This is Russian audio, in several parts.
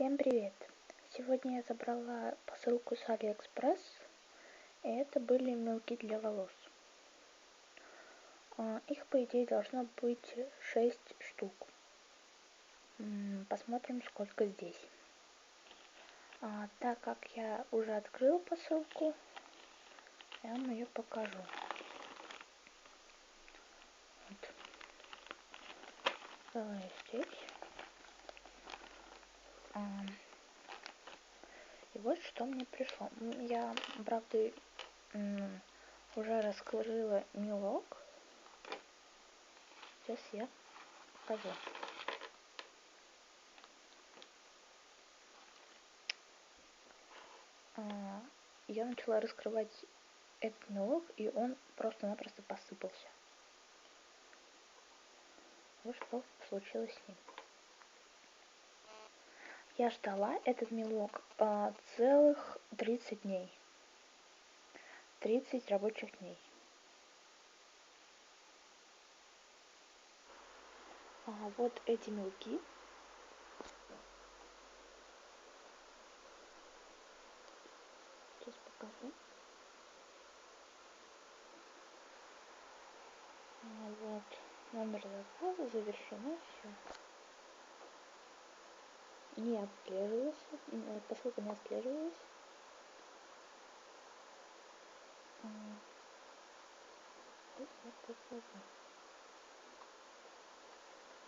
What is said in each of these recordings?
Всем привет! Сегодня я забрала посылку с Алиэкспресс, и это были мелки для волос. Их, по идее, должно быть 6 штук. Посмотрим, сколько здесь. Так как я уже открыла посылку, я вам ее покажу. Вот. Здесь. И вот что мне пришло. Я, правда, уже раскрыла мелок. Сейчас я покажу. Я начала раскрывать этот мелок, и он просто-напросто посыпался. Вот что случилось с ним. Я ждала этот мелок целых 30 дней. 30 рабочих дней. Вот эти мелки. Сейчас покажу. Вот номер заказа, завершено, все. Не отслеживалось, посылка не отслеживалась. Сейчас я покажу.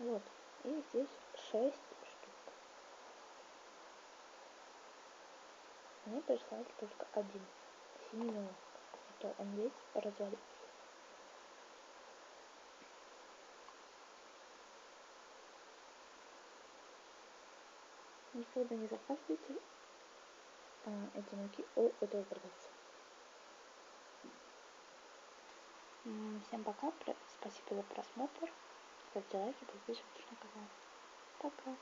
Вот, и здесь 6 штук. Мне прислали только один, синий мелок, а то он весь развалился. Никогда не заказывайте эти мелки у этого продавца. Всем пока, спасибо за просмотр, ставьте лайки, подписывайтесь на канал. Пока.